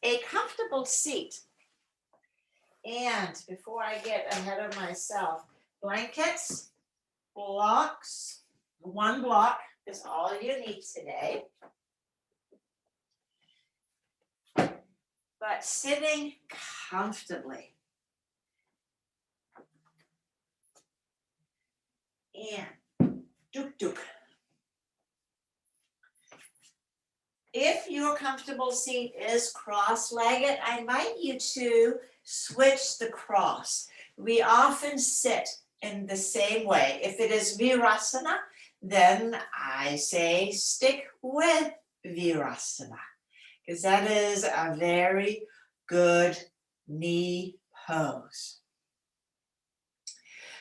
a comfortable seat. And before I get ahead of myself, blankets, blocks, one block is all you need today. But sitting comfortably. And duk. If your comfortable seat is cross-legged, I invite you to switch the cross. We often sit in the same way. If it is Virasana, then I say stick with Virasana, because that is a very good knee pose.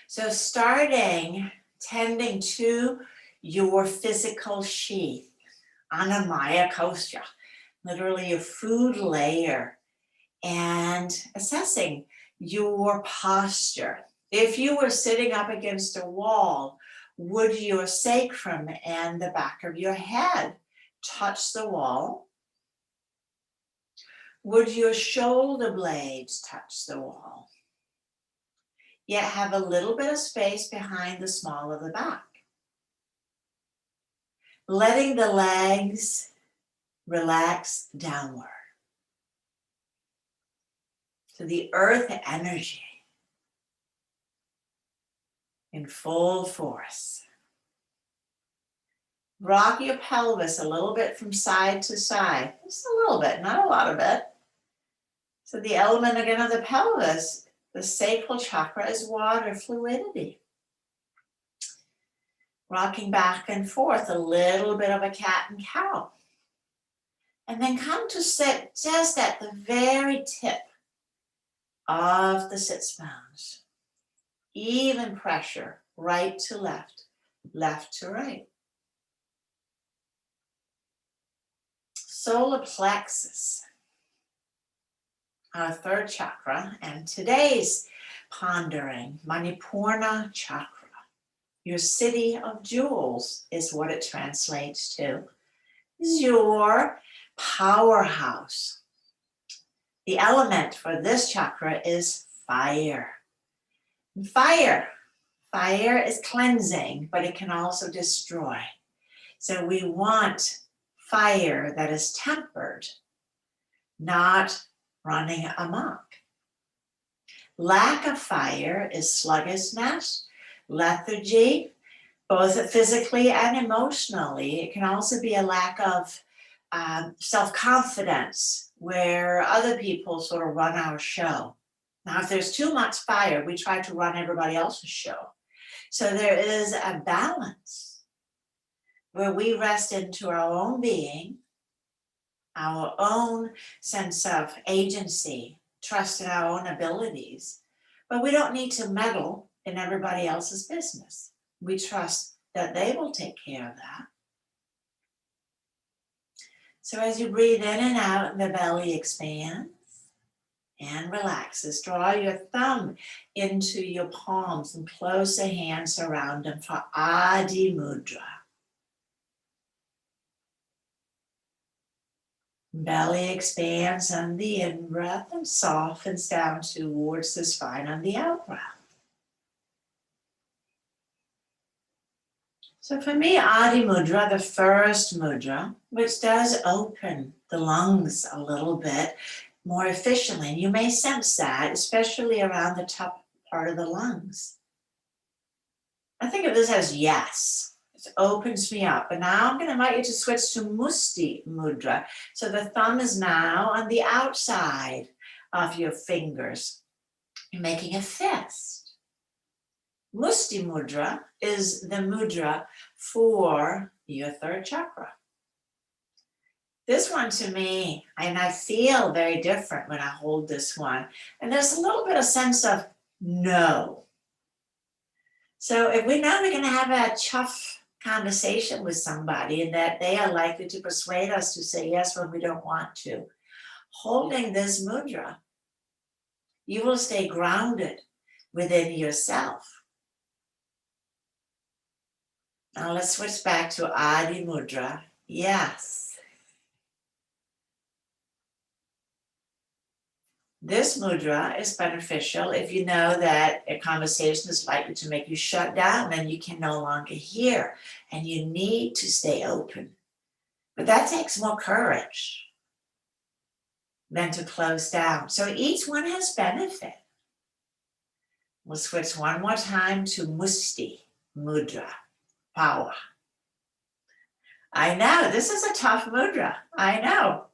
So starting tending to your physical sheath, Anamaya Kosha, literally your food layer, and assessing your posture. If you were sitting up against a wall, would your sacrum and the back of your head touch the wall? Would your shoulder blades touch the wall? Yet have a little bit of space behind the small of the back. Letting the legs relax downward. So the earth energy in full force. Rock your pelvis a little bit from side to side. Just a little bit, not a lot of it. So the element again of the pelvis, the sacral chakra, is water fluidity. Rocking back and forth, a little bit of a cat and cow. And then come to sit just at the very tip of the sits bones. Even pressure, right to left, left to right. Solar plexus, our third chakra, and today's pondering, Manipurna chakra. Your city of jewels is what it translates to. Is your powerhouse. The element for this chakra is fire. Fire is cleansing, but it can also destroy. So we want fire that is tempered, not running amok. Lack of fire is sluggishness, lethargy, both physically and emotionally. It can also be a lack of self-confidence, where other people sort of run our show. Now, if there's too much fire, we try to run everybody else's show. So there is a balance where we rest into our own being, our own sense of agency, trust in our own abilities, but we don't need to meddle in everybody else's business. We trust that they will take care of that. So as you breathe in and out, the belly expands and relaxes. Draw your thumb into your palms and close the hands around them for Adi Mudra. Belly expands on the in-breath and softens down towards the spine on the out-breath. So for me, Adi Mudra, the first mudra, which does open the lungs a little bit more efficiently. And you may sense that, especially around the top part of the lungs. I think of this as yes. It opens me up. But now I'm going to invite you to switch to Musti Mudra. So the thumb is now on the outside of your fingers. You're making a fist. Musti Mudra is the mudra for your third chakra. This one to me, and I feel very different when I hold this one. And there's a little bit of sense of no. So if we know we're going to have a tough conversation with somebody and that they are likely to persuade us to say yes when we don't want to, holding this mudra, you will stay grounded within yourself. Now let's switch back to Adi Mudra. Yes. This mudra is beneficial if you know that a conversation is likely to make you shut down and you can no longer hear and you need to stay open. But that takes more courage than to close down. So each one has benefit. We'll switch one more time to Musti Mudra, power. I know, this is a tough mudra. I know.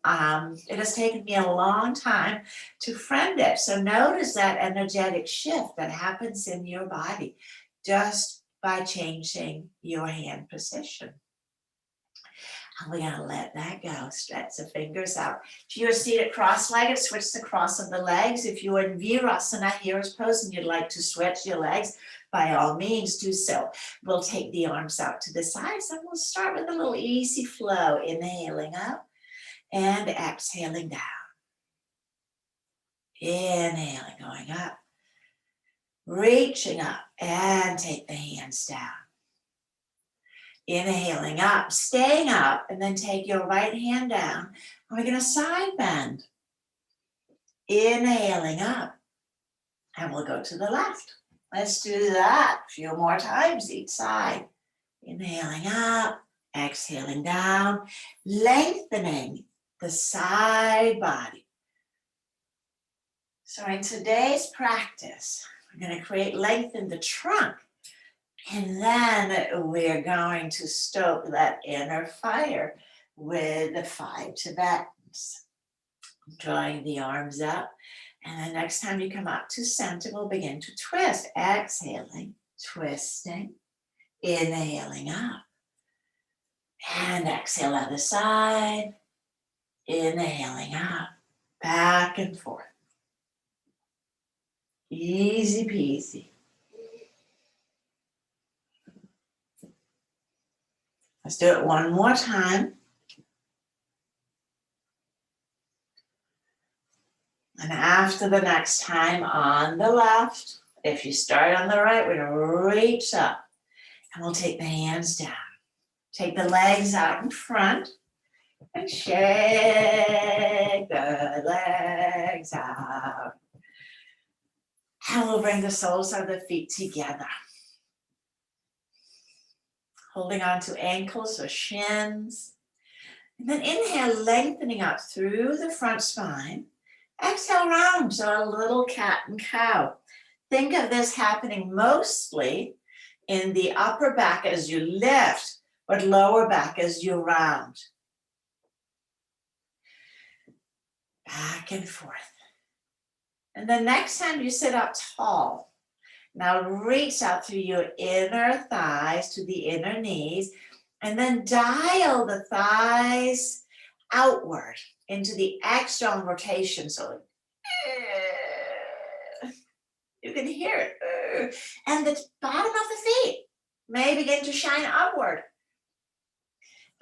It has taken me a long time to friend it. So notice that energetic shift that happens in your body just by changing your hand position. And we're going to let that go. Stretch the fingers out. If you're seated cross-legged, switch the cross of the legs. If you're in Virasana, hero's pose, and you'd like to switch your legs, by all means do so. We'll take the arms out to the sides and we'll start with a little easy flow. Inhaling up and exhaling down. Inhaling, going up. Reaching up and take the hands down. Inhaling up, staying up, and then take your right hand down. And we're going to side bend. Inhaling up, and we'll go to the left. Let's do that a few more times each side. Inhaling up, exhaling down, lengthening the side body. So in today's practice, we're going to create length in the trunk. And then we're going to stoke that inner fire with the 5 Tibetans. Drawing the arms up. And the next time you come up to center, we'll begin to twist. Exhaling, twisting, inhaling up. And exhale other side. Inhaling up, back and forth. Easy peasy. Let's do it one more time. And after the next time on the left, if you start on the right, we're going to reach up and we'll take the hands down. Take the legs out in front and shake the legs out. And we'll bring the soles of the feet together. Holding on to ankles or shins. And then inhale, lengthening up through the front spine. Exhale, round, so a little cat and cow. Think of this happening mostly in the upper back as you lift, but lower back as you round. Back and forth. And the next time you sit up tall, now reach out through your inner thighs to the inner knees, and then dial the thighs outward into the external rotation. So you can hear it. And the bottom of the feet may begin to shine upward.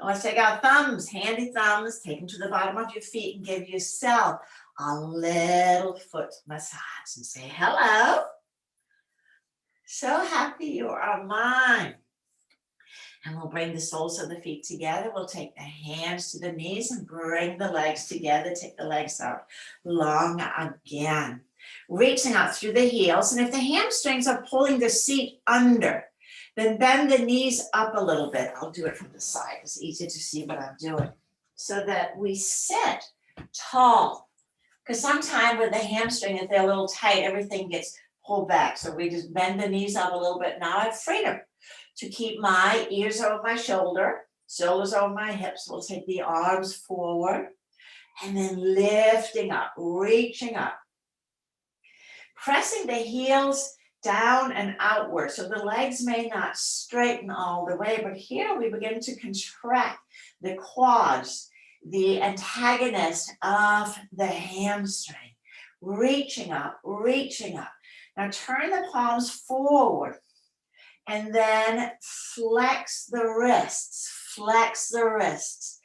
Now let's take our thumbs, handy thumbs, take them to the bottom of your feet and give yourself a little foot massage and say hello. So happy you are mine. And we'll bring the soles of the feet together. We'll take the hands to the knees and bring the legs together. Take the legs out long again. Reaching out through the heels. And if the hamstrings are pulling the seat under, then bend the knees up a little bit. I'll do it from the side. It's easier to see what I'm doing. So that we sit tall. Because sometimes with the hamstring, if they're a little tight, everything gets pulled back. So we just bend the knees up a little bit. Now I have freedom to keep my ears over my shoulder, shoulders over my hips. We'll take the arms forward and then lifting up, reaching up. Pressing the heels down and outward. So the legs may not straighten all the way, but here we begin to contract the quads, the antagonist of the hamstring. Reaching up, reaching up. Now turn the palms forward and then flex the wrists, flex the wrists.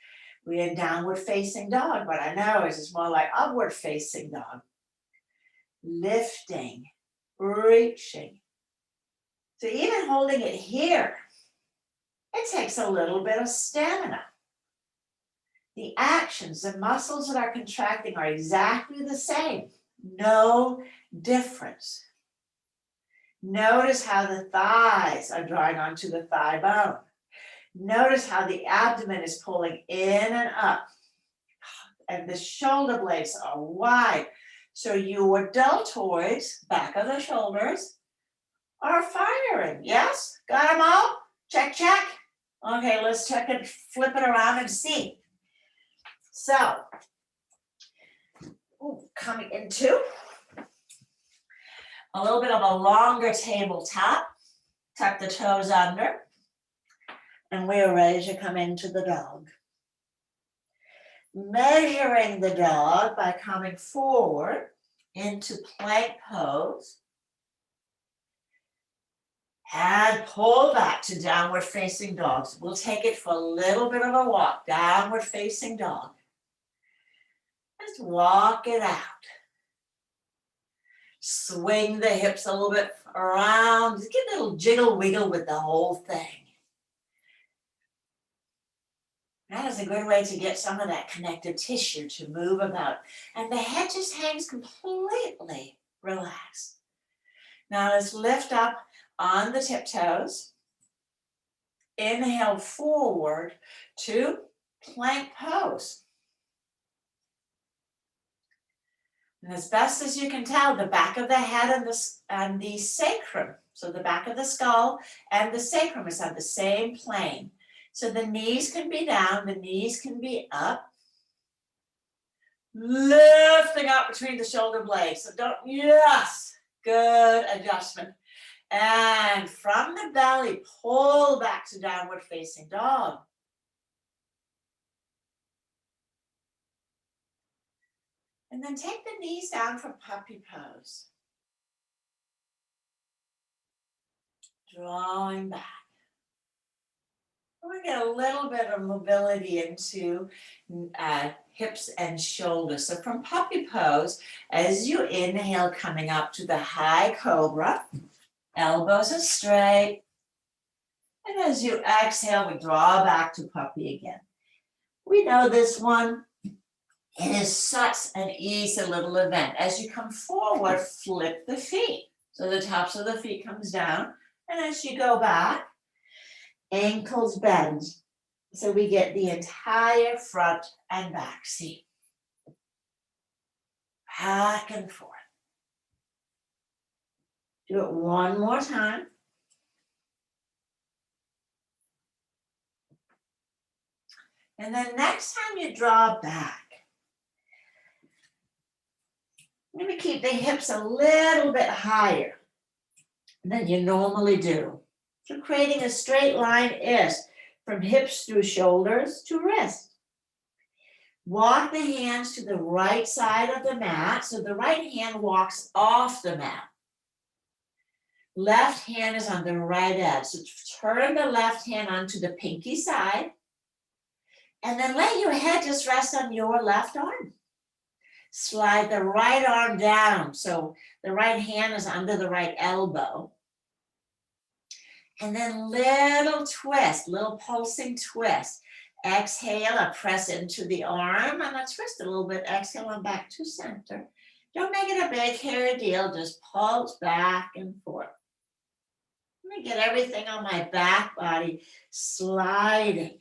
We're in downward facing dog, but I know it's more like upward facing dog. Lifting, reaching. So even holding it here, it takes a little bit of stamina. The actions, the muscles that are contracting are exactly the same, No difference. Notice how the thighs are drawing onto the thigh bone. Notice how the abdomen is pulling in and up. And the shoulder blades are wide. So your deltoids, back of the shoulders, are firing. Yes? Got them all? Check, check. Okay, let's check it, flip it around and see. So, coming into a little bit of a longer tabletop. Tuck the toes under. And we are ready to come into the dog. Measuring the dog by coming forward into plank pose. And pull back to downward facing dog. So we'll take it for a little bit of a walk. Downward facing dog. Just walk it out. Swing the hips a little bit around. Just get a little jiggle wiggle with the whole thing. That is a good way to get some of that connective tissue to move about. And the head just hangs completely relaxed. Now let's lift up on the tiptoes. Inhale forward to plank pose. And as best as you can tell, the back of the head and the sacrum, so the back of the skull and the sacrum is on the same plane. So the knees can be down, the knees can be up. Lifting up between the shoulder blades. So yes, good adjustment. And from the belly, pull back to downward facing dog. And then take the knees down for puppy pose. Drawing back. We're going to get a little bit of mobility into hips and shoulders. So from puppy pose, as you inhale, coming up to the high cobra, elbows are straight. And as you exhale, we draw back to puppy again. We know this one. It is such an easy little event. As you come forward, flip the feet. So the tops of the feet comes down. And as you go back, ankles bend. So we get the entire front and back seat. Back and forth. Do it one more time. And then next time you draw back, maybe keep the hips a little bit higher than you normally do. So creating a straight line-ish from hips through shoulders to wrist. Walk the hands to the right side of the mat, so the right hand walks off the mat. Left hand is on the right edge. So turn the left hand onto the pinky side, and then let your head just rest on your left arm. Slide the right arm down, so the right hand is under the right elbow. And then little twist, little pulsing twist. Exhale, I press into the arm, and I twist a little bit. Exhale, I'm back to center. Don't make it a big hairy deal, just pulse back and forth. Let me get everything on my back body sliding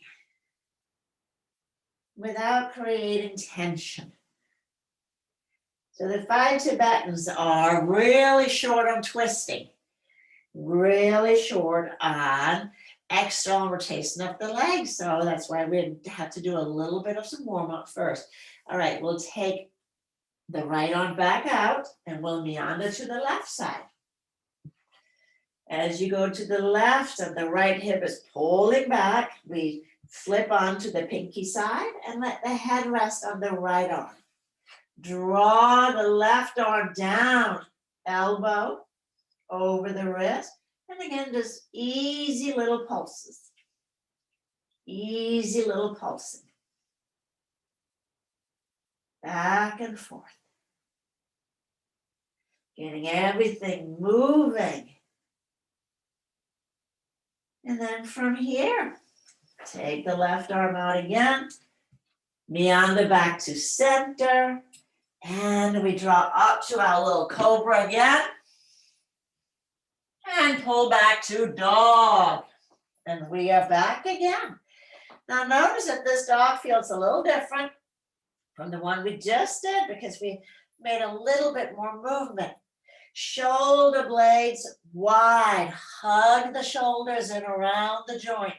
without creating tension. So the Five Tibetans are really short on twisting, really short on external rotation of the legs. So that's why we have to do a little bit of some warm up first. All right, we'll take the right arm back out and we'll meander to the left side. As you go to the left and the right hip is pulling back, we flip onto the pinky side and let the head rest on the right arm. Draw the left arm down, elbow over the wrist. And again, just easy little pulses. Easy little pulsing. Back and forth. Getting everything moving. And then from here, take the left arm out again. Meander back to center. And And we draw up to our little cobra again. And pull back to dog. And we are back again. Now notice that this dog feels a little different from the one we just did because we made a little bit more movement. Shoulder blades wide. Hug the shoulders in around the joint.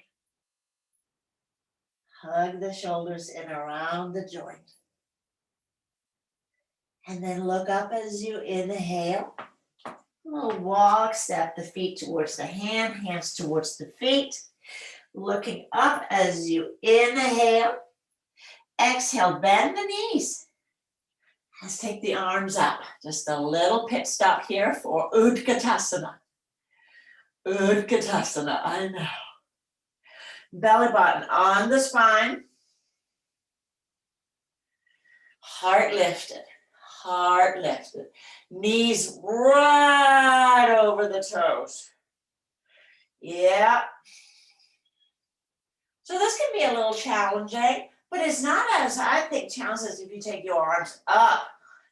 Hug the shoulders in around the joint. And then look up as you inhale. We'll walk, step the feet towards the hands towards the feet. Looking up as you inhale. Exhale, bend the knees. Let's take the arms up. Just a little pit stop here for Utkatasana. Utkatasana, I know. Belly button on the spine. Heart lifted. Heart lifted. Knees right over the toes. Yeah. So this can be a little challenging, but it's not as, I think, challenging as if you take your arms up.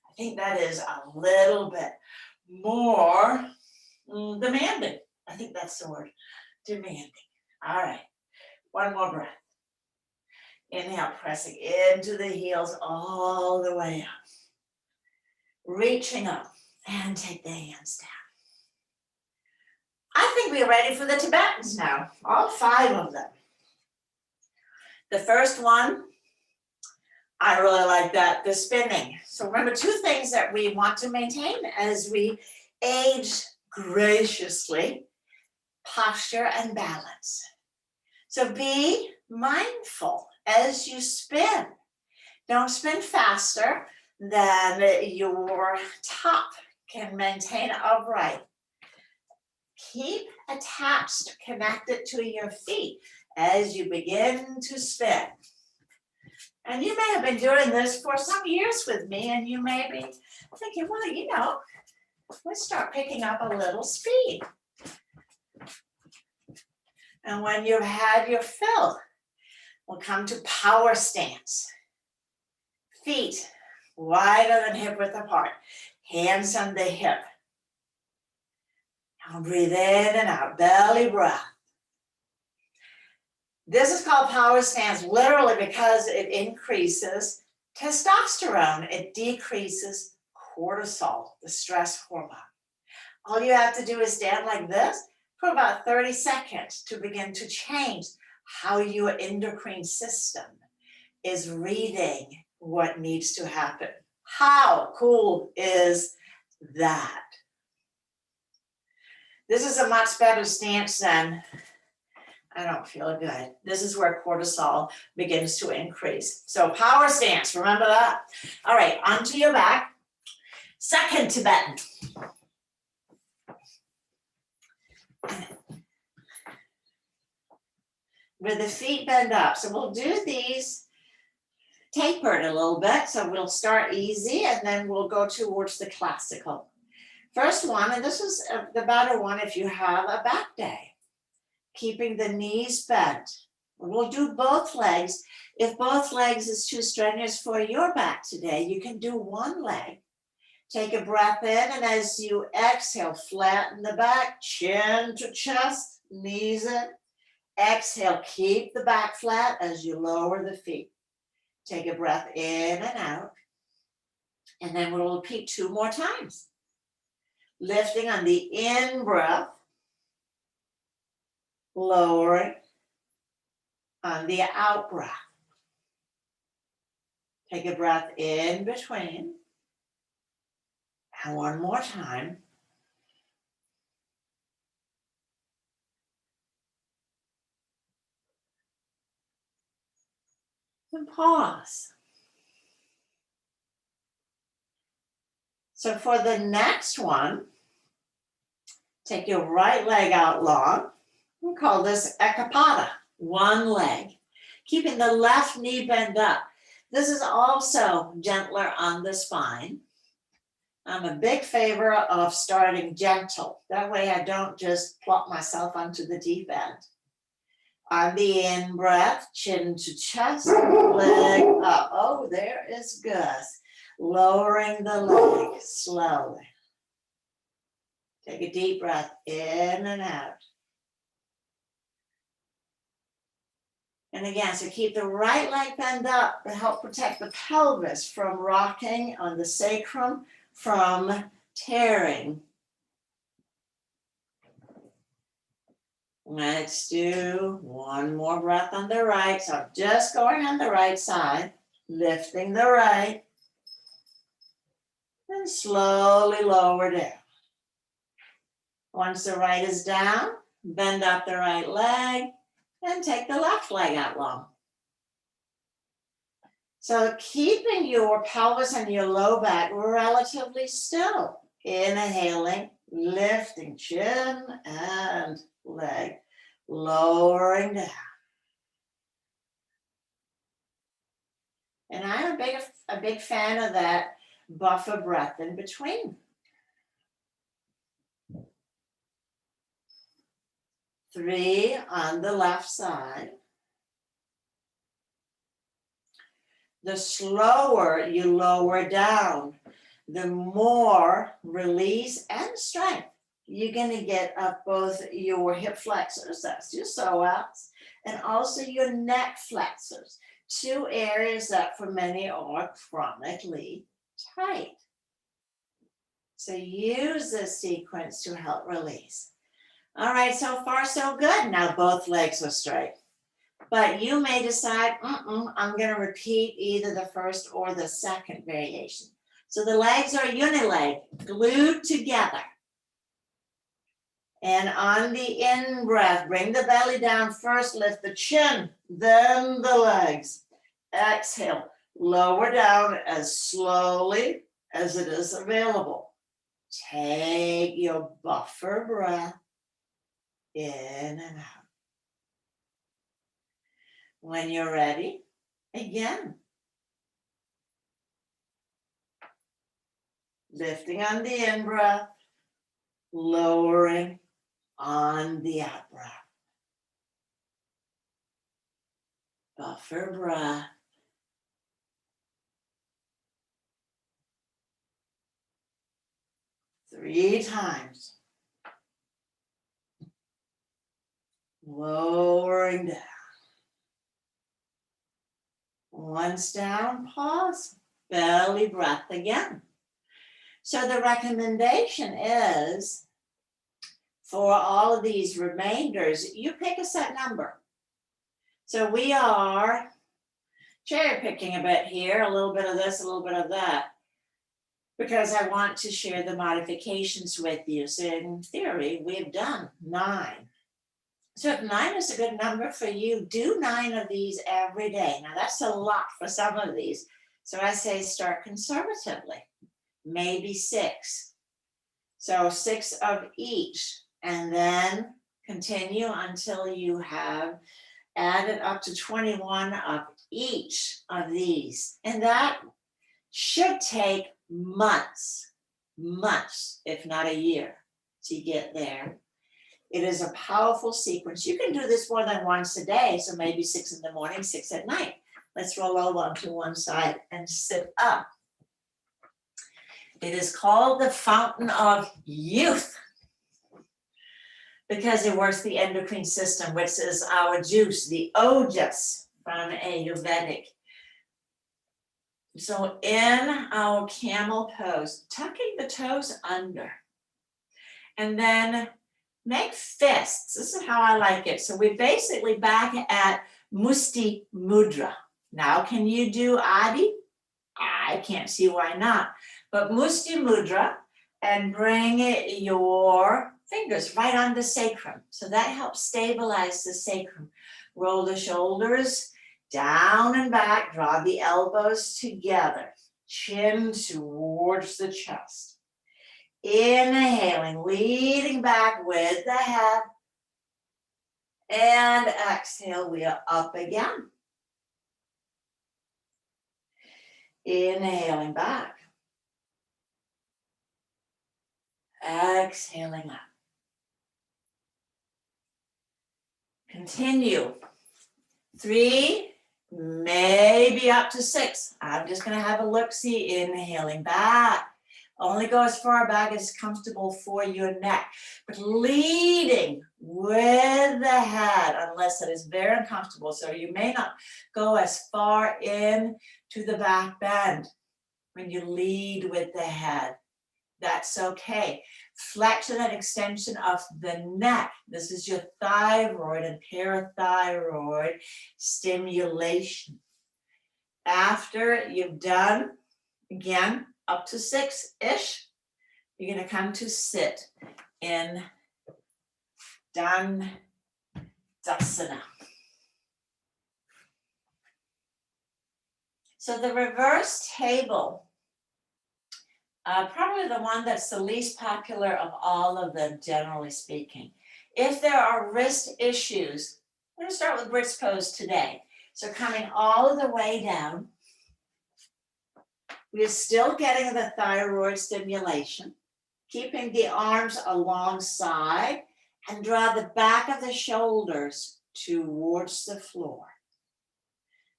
I think that is a little bit more demanding. I think that's the word, demanding. All right, one more breath. Inhale, pressing into the heels all the way up. Reaching up and take the hands down. I think we're ready for the Tibetans now, all 5 of them. The first one, I really like that, the spinning. So remember 2 things that we want to maintain as we age graciously, posture and balance. So be mindful as you spin. Don't spin faster than your top can maintain upright. Keep attached, connected to your feet as you begin to spin. And you may have been doing this for some years with me, and you may be thinking, well, you know, let's start picking up a little speed. And when you've had your fill, we'll come to power stance. Feet wider than hip width apart. Hands on the hip. Now breathe in and out, belly breath. This is called power stance literally because it increases testosterone. It decreases cortisol, the stress hormone. All you have to do is stand like this for about 30 seconds to begin to change how your endocrine system is reading what needs to happen. How cool is that? This is a much better stance than, I don't feel good. This is where cortisol begins to increase. So power stance, remember that? All right, onto your back. Second Tibetan. With the feet bend up. So we'll do these tapered a little bit. So we'll start easy and then we'll go towards the classical. First one, and this is the better one if you have a back day. Keeping the knees bent. We'll do both legs. If both legs is too strenuous for your back today, you can do one leg. Take a breath in, and as you exhale, flatten the back, chin to chest, knees in. Exhale, keep the back flat as you lower the feet. Take a breath in and out. And then we'll repeat 2 more times. Lifting on the in breath. Lowering on the out breath. Take a breath in between. And one more time. And pause. So for the next one, take your right leg out long. We call this ekapada, one leg. Keeping the left knee bent up. This is also gentler on the spine. I'm a big favor of starting gentle. That way I don't just plop myself onto the deep end. On the in breath, chin to chest, leg up. Oh, there is Gus. lowering the leg slowly. Take a deep breath in and out. And again, so keep the right leg bent up to help protect the pelvis from rocking on the sacrum, from tearing. Let's do one more breath on the right. So I'm just going on the right side, lifting the right, and slowly lower down. Once the right is down, bend up the right leg and take the left leg out long. So keeping your pelvis and your low back relatively still. Inhaling, lifting chin and leg, lowering down. And I'm a big fan of that buffer breath in between. 3 on the left side. The slower you lower down, the more release and strength you're going to get up both your hip flexors, that's your psoas, and also your neck flexors, 2 areas that for many are chronically tight. So use this sequence to help release. All right, so far so good. Now both legs are straight. But you may decide, I'm going to repeat either the first or the second variation. So the legs are unileg, glued together. And on the in-breath, bring the belly down first, lift the chin, then the legs. Exhale, lower down as slowly as it is available. Take your buffer breath in and out. When you're ready, again. Lifting on the in-breath, lowering on the out-breath. Buffer breath. Three times. Lowering down. Once down, pause, belly breath again. So the recommendation is for all of these remainders, you pick a set number. So we are cherry picking a bit here, a little bit of this, a little bit of that, because I want to share the modifications with you. So in theory, we've done 9. So if 9 is a good number for you, do 9 of these every day. Now that's a lot for some of these. So I say start conservatively, maybe 6. So 6 of each, and then continue until you have added up to 21 of each of these. And that should take months, if not a year to get there. It is a powerful sequence. You can do this more than once a day, so maybe 6 in the morning, 6 at night. Let's roll over onto one side and sit up. It is called the fountain of youth because it works the endocrine system, which is our juice, the ojas from Ayurvedic. So in our camel pose, tucking the toes under, and then make fists. This is how I like it. So we're basically back at Musti Mudra. Now, can you do Adi? I can't see why not. But Musti Mudra, and bring your fingers right on the sacrum. So that helps stabilize the sacrum. Roll the shoulders down and back. Draw the elbows together. Chin towards the chest. Inhaling, leading back with the head. And exhale, we are up again. Inhaling back. Exhaling up. Continue. 3 maybe up to 6. I'm just going to have a look-see, inhaling back. Only go as far back as comfortable for your neck, but leading with the head, unless it is very uncomfortable. So you may not go as far in to the back bend when you lead with the head. That's okay. Flexion and extension of the neck. This is your thyroid and parathyroid stimulation. After you've done, again, up to 6-ish, you're going to come to sit in Dandasana. So the reverse table, probably the one that's the least popular of all of them, generally speaking. If there are wrist issues, I'm going to start with bridge pose today. So coming all the way down, we're still getting the thyroid stimulation, keeping the arms alongside, and draw the back of the shoulders towards the floor.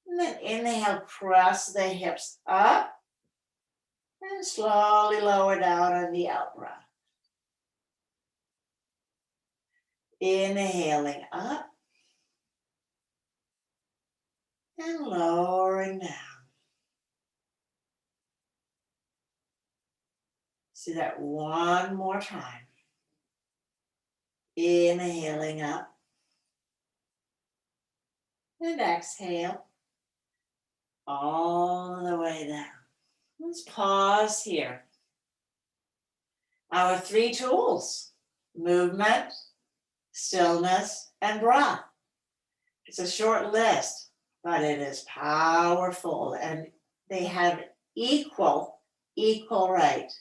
And then inhale, press the hips up, and slowly lower down on the out breath. Inhaling up, and lowering down. See that one more time. Inhaling up, and exhale all the way down. Let's pause here. Our 3 tools: movement, stillness, and breath. It's a short list, but it is powerful, and they have equal right.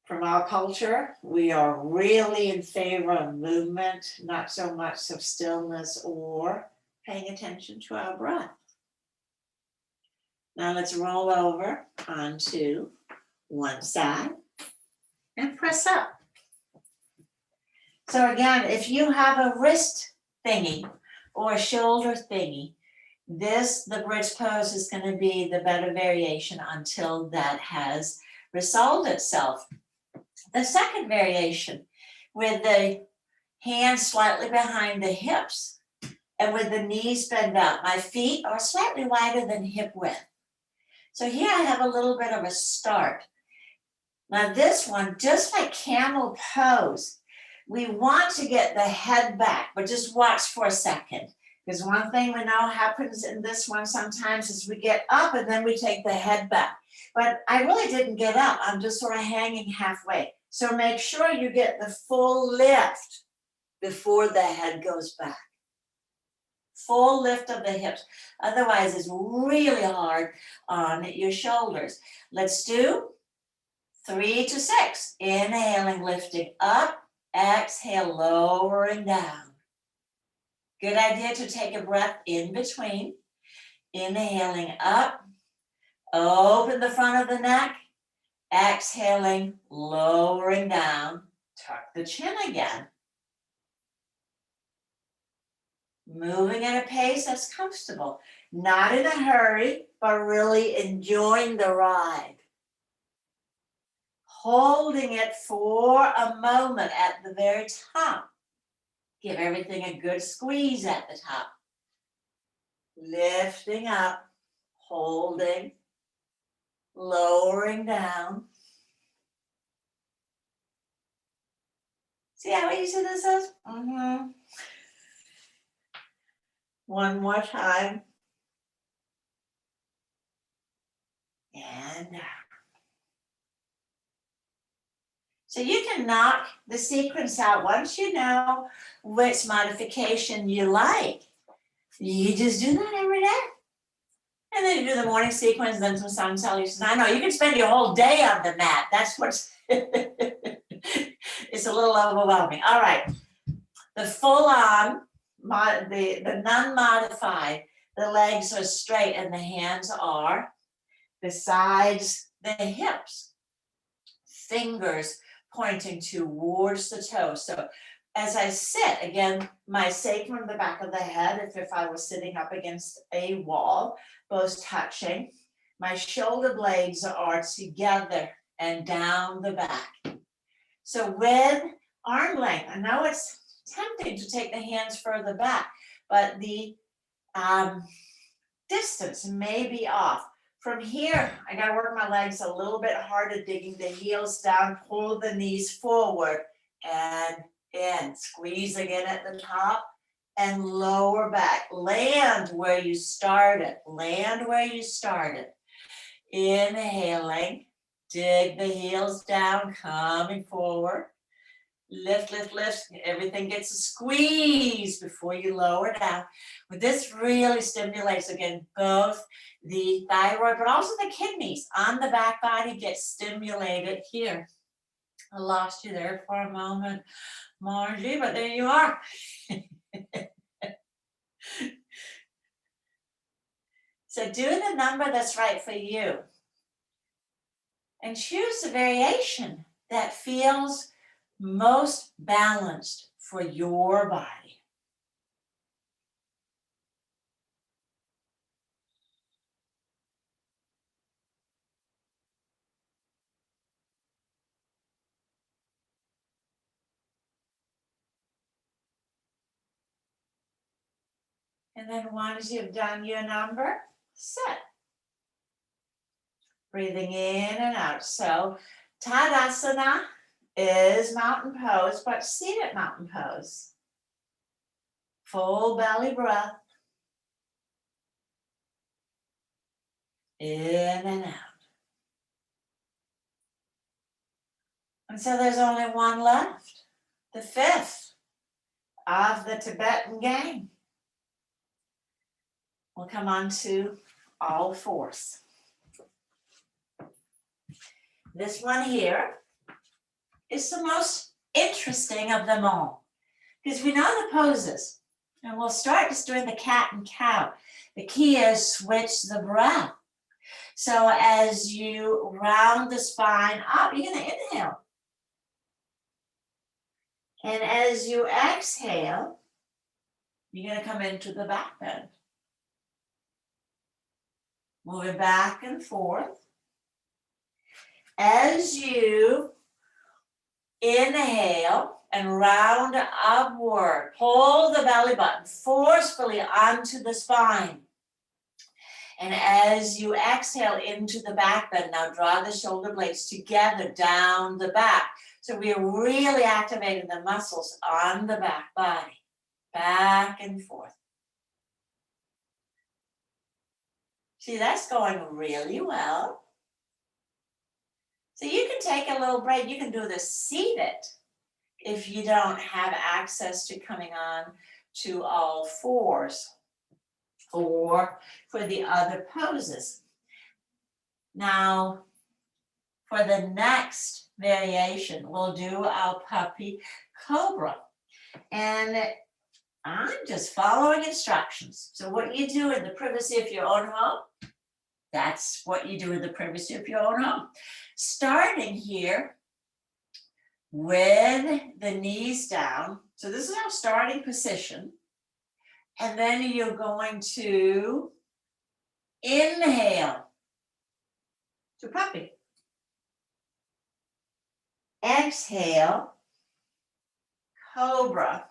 From our culture, we are really in favor of movement, not so much of stillness or paying attention to our breath. Now let's roll over onto one side and press up. So again, if you have a wrist thingy or a shoulder thingy, the bridge pose is going to be the better variation until that has resolved itself. The second variation, with the hands slightly behind the hips and with the knees bent out, my feet are slightly wider than hip width. So here I have a little bit of a start. Now this one, just like camel pose, we want to get the head back, but just watch for a second. Because one thing we know happens in this one sometimes is we get up and then we take the head back. But I really didn't get up. I'm just sort of hanging halfway. So make sure you get the full lift before the head goes back. Full lift of the hips. Otherwise, it's really hard on your shoulders. Let's do 3 to 6. Inhaling, lifting up. Exhale, lowering down. Good idea to take a breath in between. Inhaling up. Open the front of the neck. Exhaling, lowering down. Tuck the chin again. Moving at a pace that's comfortable. Not in a hurry, but really enjoying the ride. Holding it for a moment at the very top. Give everything a good squeeze at the top. Lifting up, holding, lowering down. See how easy this is? One more time. And so you can knock the sequence out once you know which modification you like. You just do that every day. And then you do the morning sequence, then some sun salutation. I know you can spend your whole day on the mat. That's what's, it's a little overwhelming. All right. The full on, the non-modified, the legs are straight and the hands are besides the hips. Fingers pointing towards the toes. So as I sit, again, my sacrum, the back of the head, if I was sitting up against a wall, both touching, my shoulder blades are together and down the back. So with arm length, I know it's tempting to take the hands further back, but the distance may be off. From here, I gotta work my legs a little bit harder, digging the heels down, pull the knees forward and in, squeezing in at the top and lower back. Land where you started, land where you started. Inhaling, dig the heels down, coming forward. Lift, lift, lift. Everything gets a squeeze before you lower down. But this really stimulates, again, both the thyroid, but also the kidneys on the back body get stimulated here. I lost you there for a moment, Margie, but there you are. So do the number that's right for you. And choose a variation that feels most balanced for your body. And then once you've done your number, sit. Breathing in and out. So Tadasana is mountain pose, but seated mountain pose. Full belly breath. In and out. And so there's only one left, the fifth of the Tibetan gang. We'll come on to all fours. This one here is the most interesting of them all, because we know the poses, and we'll start just doing the cat and cow. The key is switch the breath. So as you round the spine up, you're going to inhale. And as you exhale, you're going to come into the back bend. Moving back and forth. As you inhale and round upward, pull the belly button forcefully onto the spine. And as you exhale into the back bend, now draw the shoulder blades together down the back. So we are really activating the muscles on the back body, back and forth. See, that's going really well. So you can take a little break. You can do the seated if you don't have access to coming on to all fours, or for the other poses. Now, for the next variation, we'll do our puppy cobra. And I'm just following instructions. So what you do in the privacy of your own home, that's what you do in the privacy of your own home. Starting here with the knees down. So this is our starting position. And then you're going to inhale to puppy. Exhale, cobra.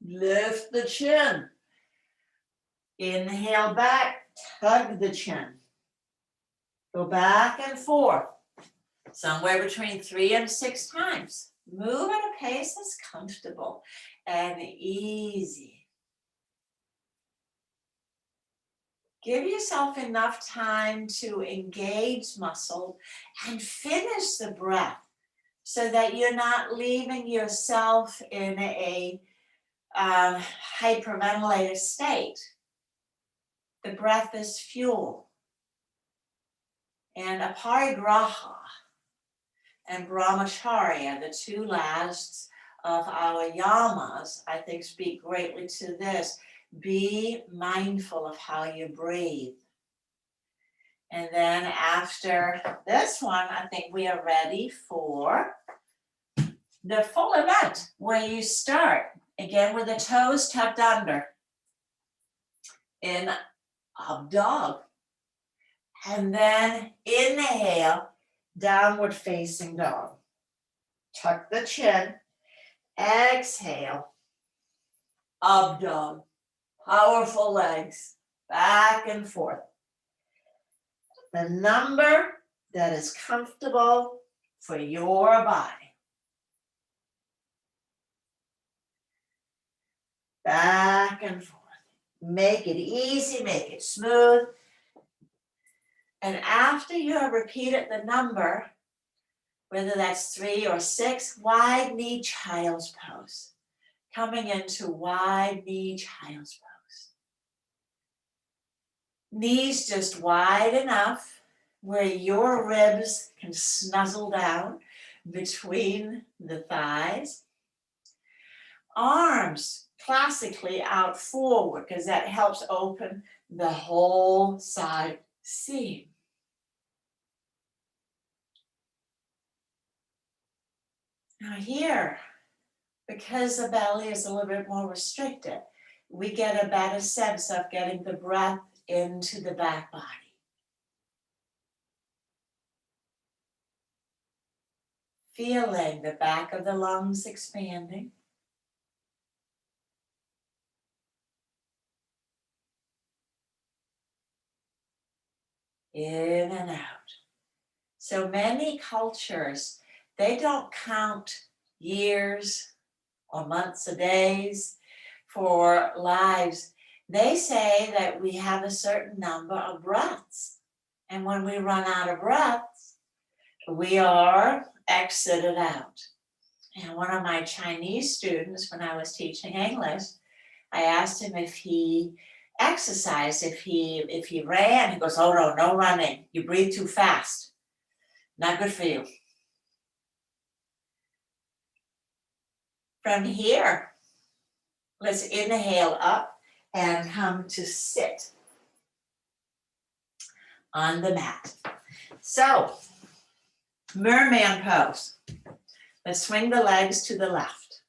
Lift the chin. Inhale back, tug the chin. Go back and forth, somewhere between 3 and 6 times. Move at a pace that's comfortable and easy. Give yourself enough time to engage muscle and finish the breath so that you're not leaving yourself in a hyperventilated state. The breath is fuel. And aparigraha and brahmacharya, the two last of our yamas, I think speak greatly to this. Be mindful of how you breathe. And then after this one, I think we are ready for the full event where you start, again with the toes tucked under in up dog. And then inhale, downward facing dog. Tuck the chin, exhale, up dog. Powerful legs, back and forth. The number that is comfortable for your body. Back and forth. Make it easy, make it smooth. And after you have repeated the number, whether that's 3 or 6, wide knee child's pose. Coming into wide knee child's pose. Knees just wide enough where your ribs can snuzzle down between the thighs. Arms classically out forward because that helps open the whole side seam. Now here, because the belly is a little bit more restricted, we get a better sense of getting the breath into the back body. Feeling the back of the lungs expanding. In and out. So many cultures, they don't count years or months or days for lives. They say that we have a certain number of breaths. And when we run out of breaths, we are exited out. And one of my Chinese students, when I was teaching English, I asked him if he exercised, if he ran. He goes, oh no running. You breathe too fast. Not good for you. From here, let's inhale up and come to sit on the mat. So, merman pose. Let's swing the legs to the left.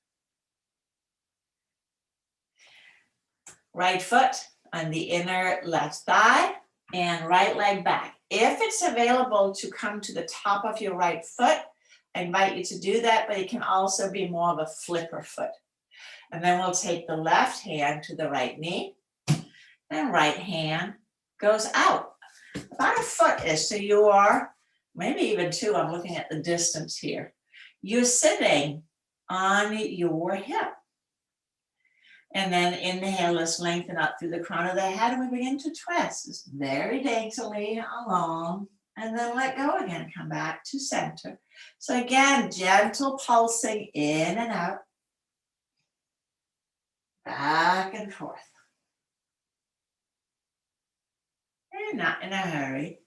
Right foot on the inner left thigh and right leg back. If it's available to come to the top of your right foot, I invite you to do that, but it can also be more of a flipper foot. And then we'll take the left hand to the right knee and right hand goes out. About a foot-ish, so you are, maybe even 2, I'm looking at the distance here. You're sitting on your hip. And then inhale, let's lengthen up through the crown of the head and we begin to twist. Just very daintily along and then let go again, come back to center. So again, gentle pulsing in and out, back and forth. And not in a hurry.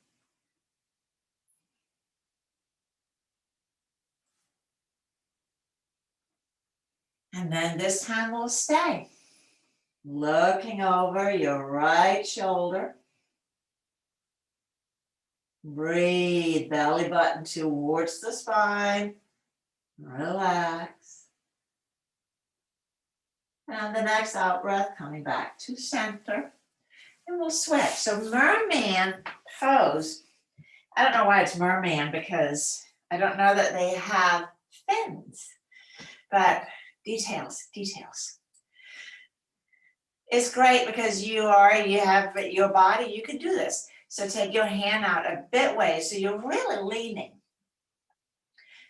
And then this time we'll stay. Looking over your right shoulder. Breathe, belly button towards the spine. Relax. And the next out breath coming back to center. And we'll switch. So merman pose. I don't know why it's merman because I don't know that they have fins. But details. It's great because you have your body, you can do this. So take your hand out a bit way, so you're really leaning.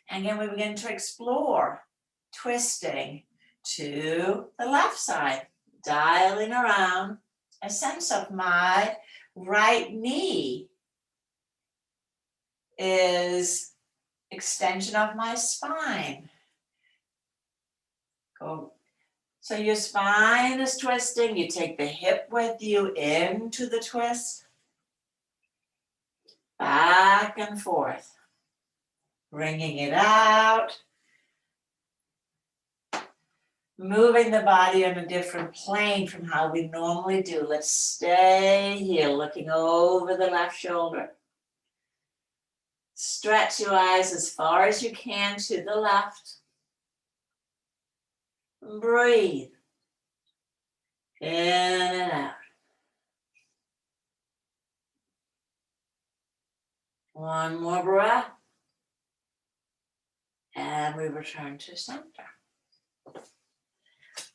And again, we begin to explore, twisting to the left side, dialing around, a sense of my right knee is extension of my spine. Go. So your spine is twisting, you take the hip with you into the twist. Back and forth, bringing it out, moving the body on a different plane from how we normally do. Let's stay here, looking over the left shoulder. Stretch your eyes as far as you can to the left. Breathe. In and out. One more breath. And we return to center.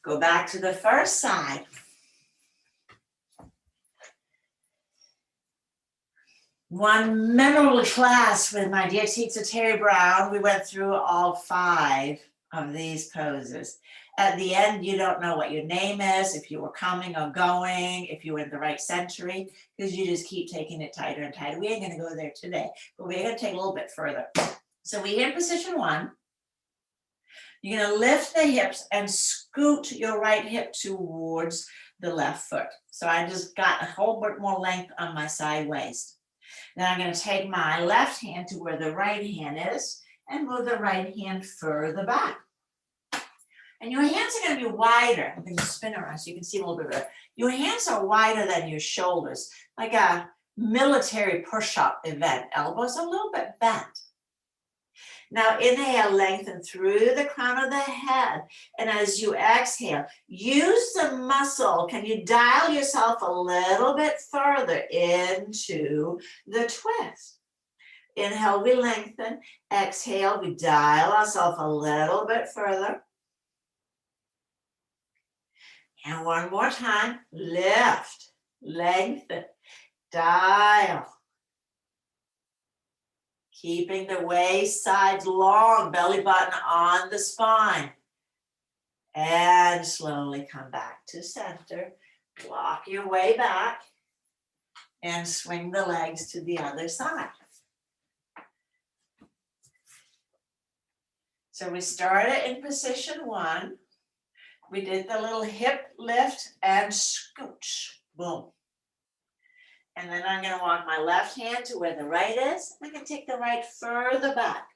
Go back to the first side. One memorable class with my dear teacher Terry Brown, we went through all 5 of these poses. At the end, you don't know what your name is, if you were coming or going, if you were in the right century, because you just keep taking it tighter and tighter. We ain't going to go there today, but we're going to take a little bit further. So we're in position 1. You're going to lift the hips and scoot your right hip towards the left foot. So I just got a whole bit more length on my side waist. Then I'm going to take my left hand to where the right hand is and move the right hand further back. And your hands are going to be wider. I'm going to spin around so you can see a little bit better. Your hands are wider than your shoulders, like a military push-up event. Elbows a little bit bent. Now inhale, lengthen through the crown of the head. And as you exhale, use the muscle. Can you dial yourself a little bit further into the twist? Inhale, we lengthen. Exhale, we dial ourselves a little bit further. And one more time, lift, lengthen, dial. Keeping the waist sides long, belly button on the spine. And slowly come back to center. Walk your way back and swing the legs to the other side. So we started in position 1. We did the little hip lift and scooch, boom. And then I'm going to walk my left hand to where the right is. I'm going to take the right further back.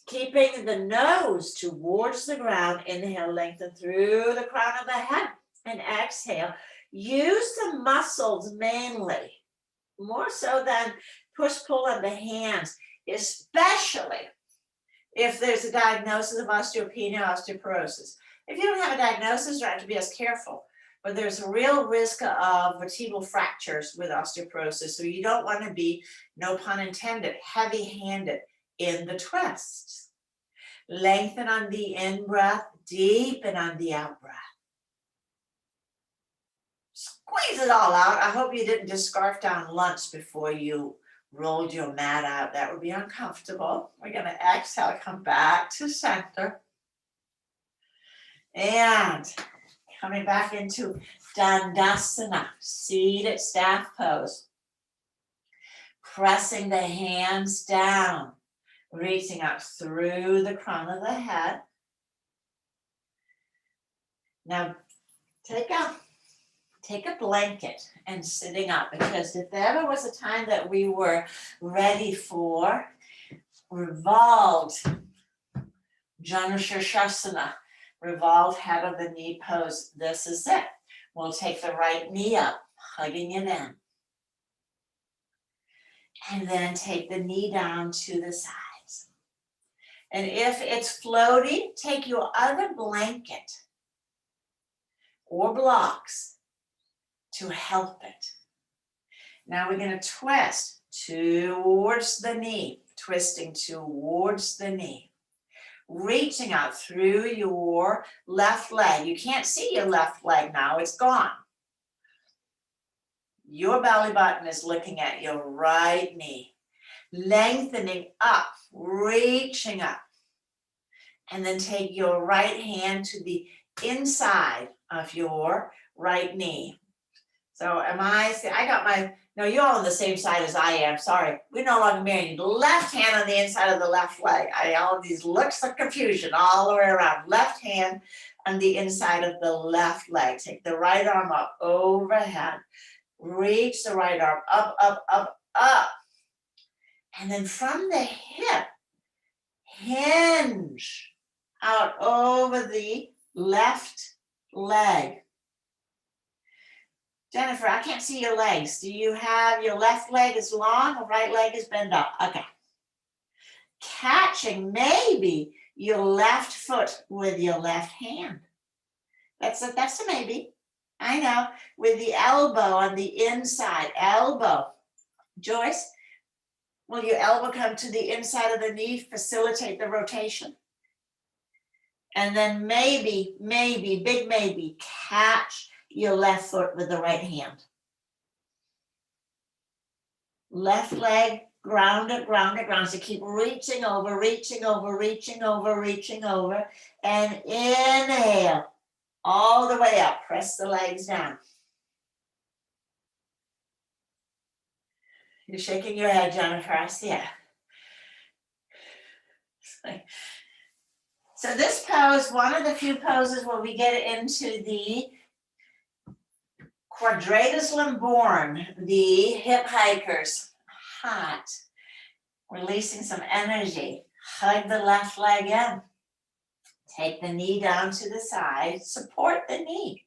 Keeping the nose towards the ground. Inhale, lengthen through the crown of the head. And exhale. Use the muscles mainly, more so than push-pull on the hands, especially if there's a diagnosis of osteopenia, osteoporosis. If you don't have a diagnosis, you have to be as careful. But there's a real risk of vertebral fractures with osteoporosis. So you don't want to be, no pun intended, heavy-handed in the twists. Lengthen on the in-breath, deepen on the out-breath. Squeeze it all out. I hope you didn't just scarf down lunch before you rolled your mat out. That would be uncomfortable. We're going to exhale, come back to center. And coming back into Dandasana, seated staff pose. Pressing the hands down, reaching up through the crown of the head. Now, take a blanket and sitting up, because if there ever was a time that we were ready for revolved Janushirshasana, revolved head of the knee pose, this is it. We'll take the right knee up, hugging it in. And then take the knee down to the sides. And if it's floating, take your other blanket or blocks to help it. Now we're going to twist towards the knee, twisting towards the knee. Reaching out through your left leg. You can't see your left leg now, it's gone. Your belly button is looking at your right knee. Lengthening up, reaching up. And then take your right hand to the inside of your right knee. So no, you're all on the same side as I am, sorry. We're no longer married. Left hand on the inside of the left leg. All of these looks of confusion all the way around. Left hand on the inside of the left leg. Take the right arm up overhead. Reach the right arm up, up, up, up. And then from the hip, hinge out over the left leg. Jennifer, I can't see your legs. Do you have your left leg is long or right leg is bent up? Okay. Catching maybe your left foot with your left hand. That's a maybe. I know. With the elbow on the inside, elbow. Joyce, will your elbow come to the inside of the knee, facilitate the rotation? And then maybe, big maybe, catch your left foot with the right hand. Left leg, ground it. So keep reaching over, and inhale all the way up. Press the legs down. You're shaking your head, Jennifer. I see it. So this pose, one of the few poses where we get into the quadratus lumborum, the hip hikers. Hot. Releasing some energy. Hug the left leg in. Take the knee down to the side. Support the knee.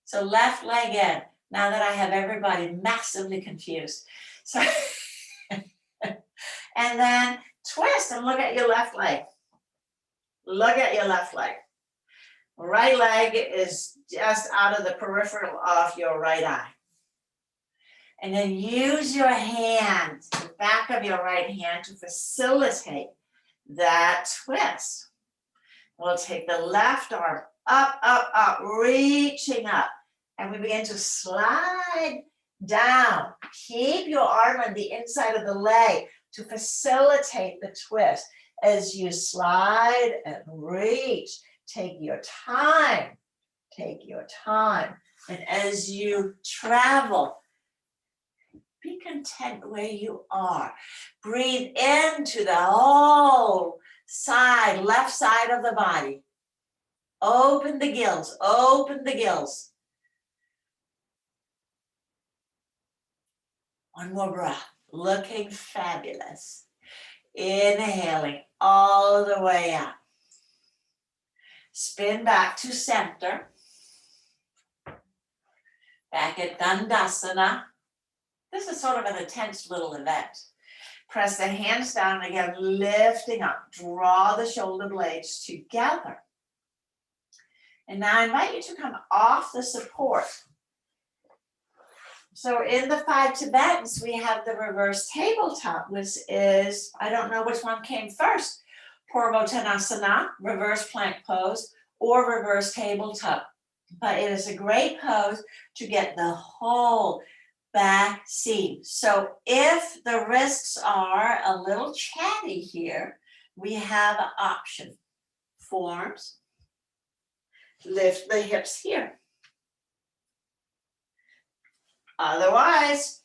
So left leg in. Now that I have everybody massively confused. So, and then twist and look at your left leg. Look at your left leg. Right leg is just out of the peripheral of your right eye. And then use your hand, the back of your right hand, to facilitate that twist. We'll take the left arm up, reaching up. And we begin to slide down. Keep your arm on the inside of the leg to facilitate the twist. As you slide and reach, take your time. And as you travel, be content where you are. Breathe into the whole side, left side of the body. Open the gills. One more breath. Looking fabulous. Inhaling all the way up. Spin back to center. Back at Dandasana. This is sort of an intense little event. Press the hands down again, lifting up. Draw the shoulder blades together. And now I invite you to come off the support. So in the Five Tibetans, we have the reverse tabletop, which is, I don't know which one came first, Purvottanasana, reverse plank pose, or reverse tabletop. But it is a great pose to get the whole back seam. So if the wrists are a little chatty here, we have an option. Forearms, lift the hips here. Otherwise,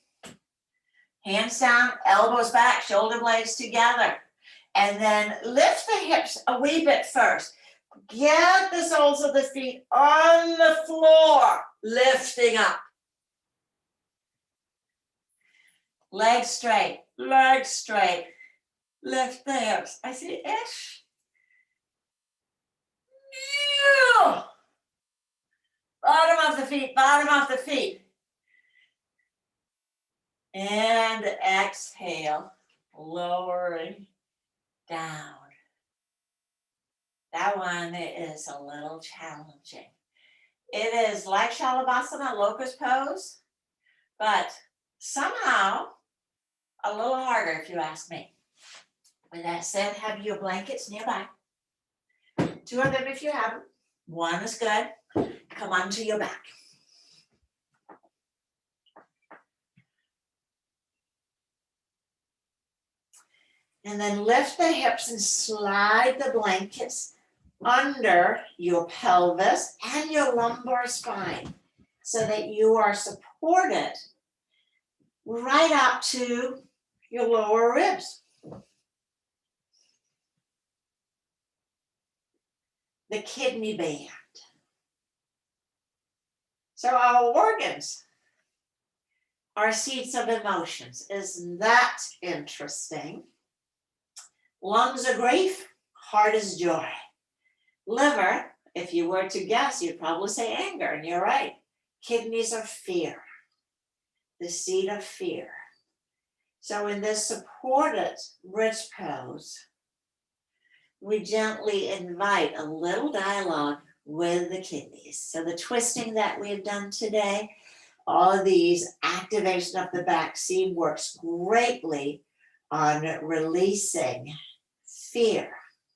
hands down, elbows back, shoulder blades together. And then lift the hips a wee bit first. Get the soles of the feet on the floor, lifting up. Legs straight. Lift the hips. I see ish. Bottom of the feet. And exhale, lowering down. That one is a little challenging. It is like Shalabhasana, locust pose, but somehow a little harder if you ask me. With that said, have your blankets nearby. 2 of them if you have them. 1 is good. Come onto your back. And then lift the hips and slide the blankets under your pelvis and your lumbar spine so that you are supported right up to your lower ribs. The kidney band. So our organs are seats of emotions. Isn't that interesting? Lungs are grief, heart is joy. Liver, if you were to guess, you'd probably say anger, and you're right. Kidneys are fear, the seat of fear. So in this supported bridge pose, we gently invite a little dialogue with the kidneys. So the twisting that we've done today, all of these activation of the back seam works greatly on releasing fear,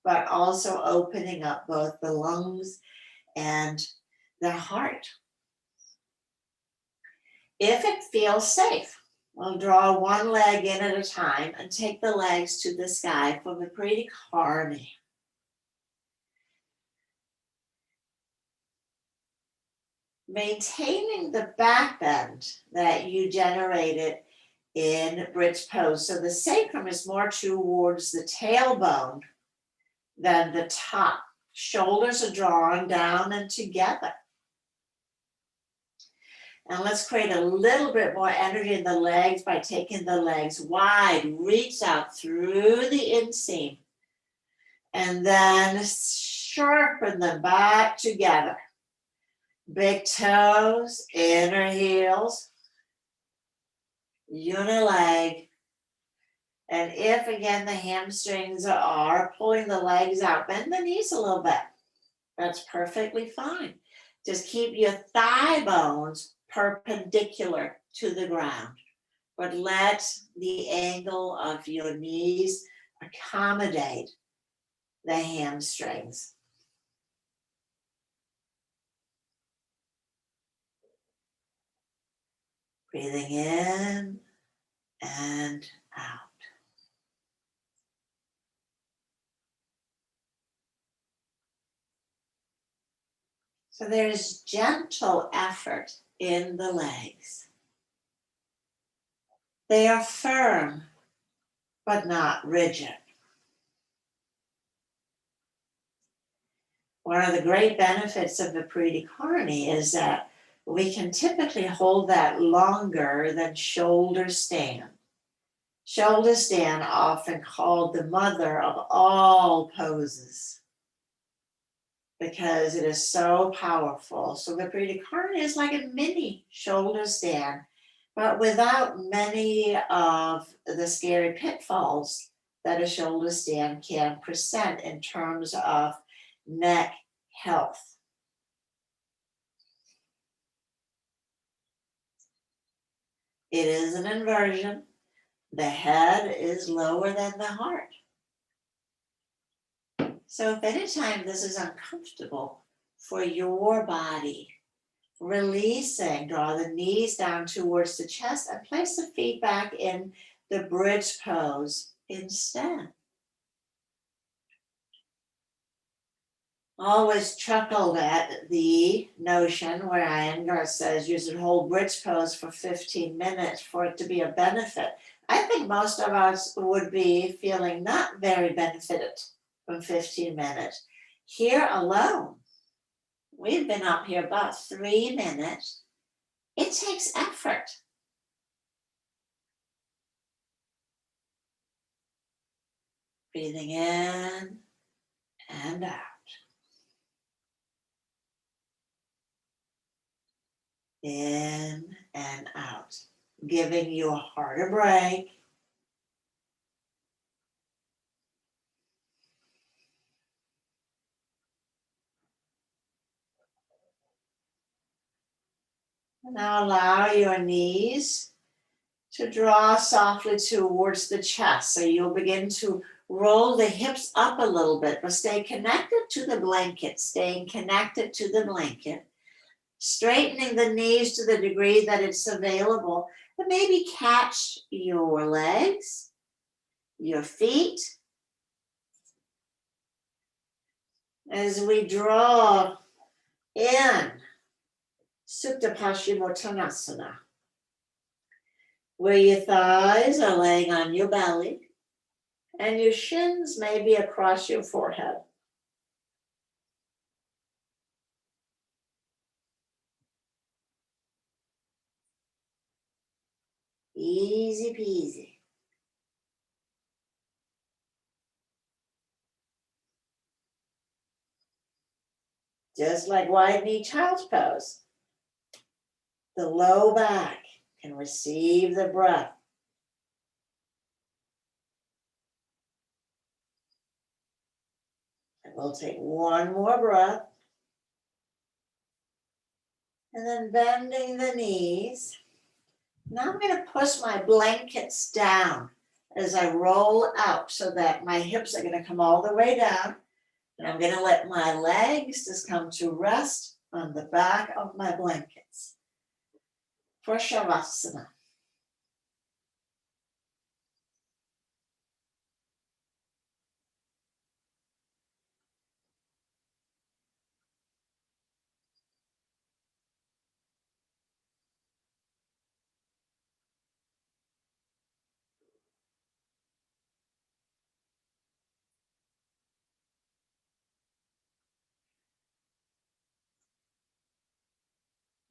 but also opening up both the lungs and the heart. If it feels safe, we'll draw one leg in at a time and take the legs to the sky for Viparita Karni. Maintaining the back bend that you generated in bridge pose. So the sacrum is more towards the tailbone than the top. Shoulders are drawn down and together. And let's create a little bit more energy in the legs by taking the legs wide. Reach out through the inseam. And then sharpen them back together. Big toes, inner heels, unileg. And if again the hamstrings are pulling the legs out, bend the knees a little bit. That's perfectly fine. Just keep your thigh bones perpendicular to the ground, but let the angle of your knees accommodate the hamstrings. Breathing in and out. So there's gentle effort in the legs. They are firm, but not rigid. One of the great benefits of the Viparita Karni is that we can typically hold that longer than shoulder stand. Shoulder stand, often called the mother of all poses, because it is so powerful. So the Viparita Karni is like a mini shoulder stand, but without many of the scary pitfalls that a shoulder stand can present in terms of neck health. It is an inversion. The head is lower than the heart. So if anytime this is uncomfortable for your body, releasing, draw the knees down towards the chest and place the feet back in the bridge pose instead. Always chuckled at the notion where Iyengar says you should hold bridge pose for 15 minutes for it to be a benefit. I think most of us would be feeling not very benefited from 15 minutes. Here alone, we've been up here about 3 minutes. It takes effort. Breathing in and out. In and out. Giving your heart a break. Now allow your knees to draw softly towards the chest. So you'll begin to roll the hips up a little bit, but stay connected to the blanket, staying connected to the blanket, straightening the knees to the degree that it's available, but maybe catch your legs, your feet, as we draw in Supta Paschimottanasana, where your thighs are laying on your belly and your shins may be across your forehead. Easy peasy. Just like wide knee child's pose. The low back can receive the breath. We'll take one more breath. And then bending the knees. Now I'm going to push my blankets down as I roll out so that my hips are going to come all the way down. And I'm going to let my legs just come to rest on the back of my blankets for Shavasana.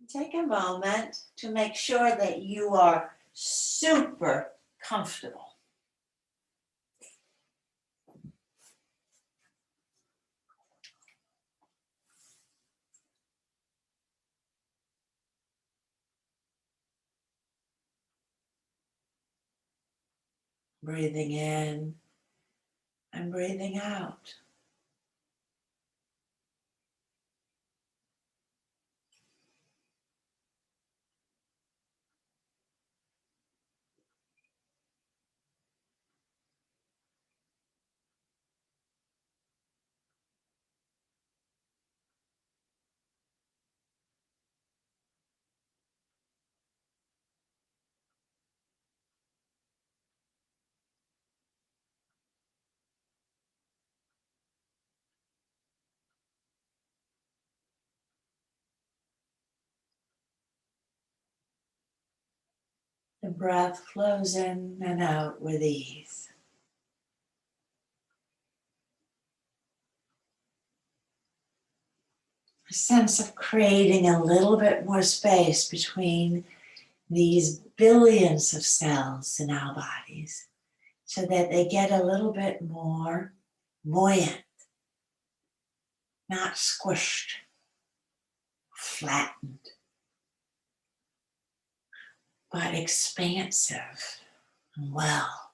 Take a moment to make sure that you are super comfortable. Breathing in and breathing out. The breath flows in and out with ease. A sense of creating a little bit more space between these billions of cells in our bodies so that they get a little bit more buoyant, not squished, flattened, but expansive and well.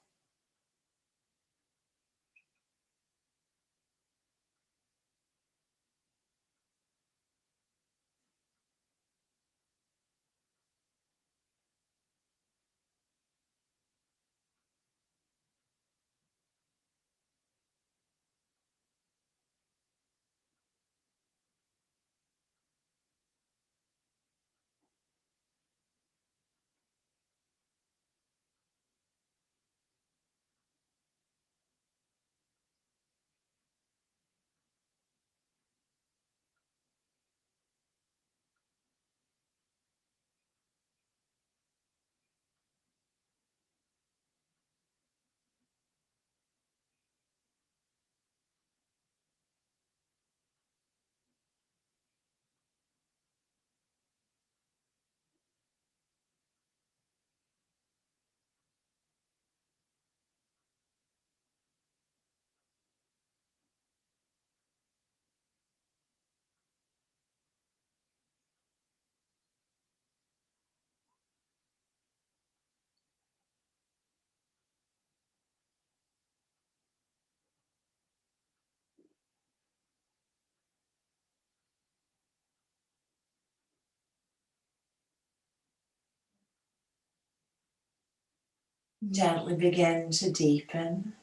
Gently begin to deepen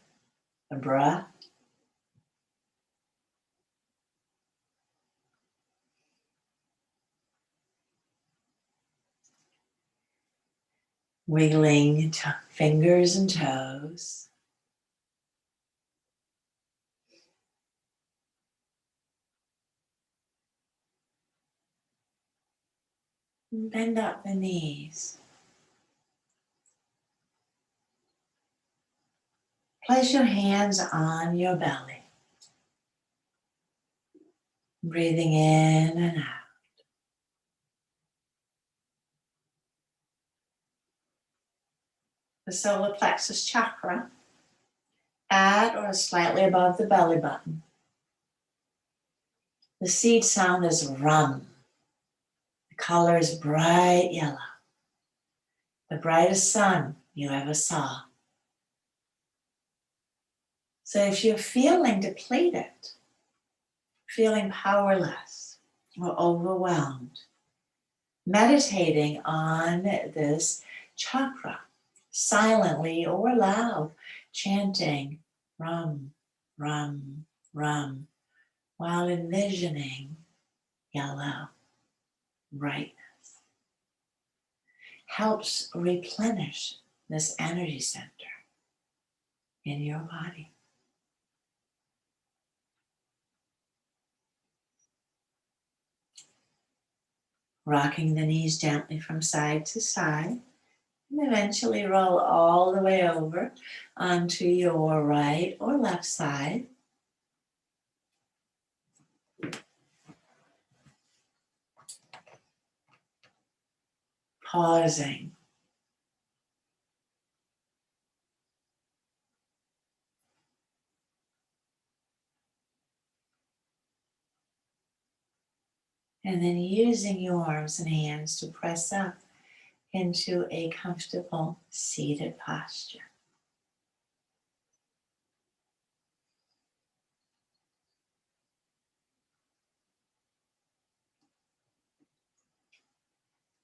the breath. Wiggling fingers and toes. And bend up the knees. Place your hands on your belly. Breathing in and out. The solar plexus chakra, at or slightly above the belly button. The seed sound is rum. The color is bright yellow. The brightest sun you ever saw. So if you're feeling depleted, feeling powerless or overwhelmed, meditating on this chakra, silently or loud, chanting rum, rum, rum, while envisioning yellow brightness, helps replenish this energy center in your body. Rocking the knees gently from side to side, and eventually roll all the way over onto your right or left side. Pausing. And then using your arms and hands to press up into a comfortable seated posture.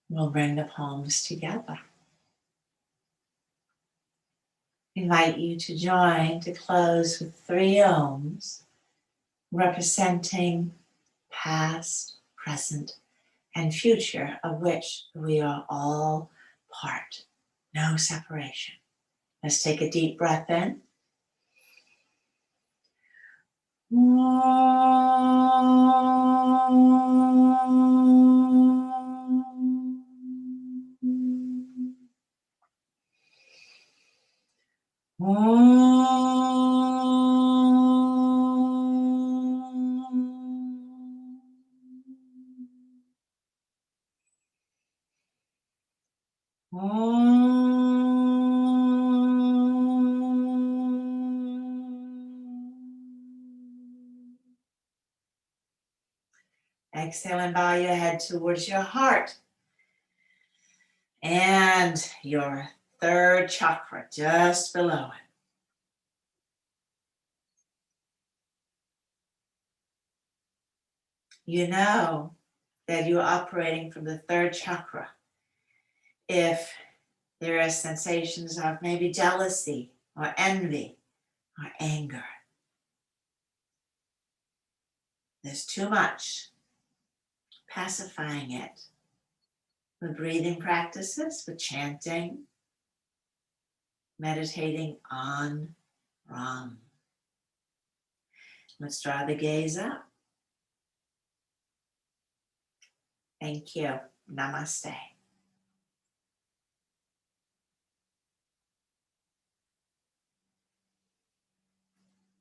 We'll bring the palms together. Invite you to join to close with 3 ohms, representing past, present, and future, of which we are all part. No separation. Let's take a deep breath in. Exhale and bow your head towards your heart. And your 3rd chakra just below it. You know that you're operating from the 3rd chakra if there are sensations of maybe jealousy or envy or anger. There's too much. Pacifying it with breathing practices, with chanting, meditating on Ram. Let's draw the gaze up. Thank you. Namaste.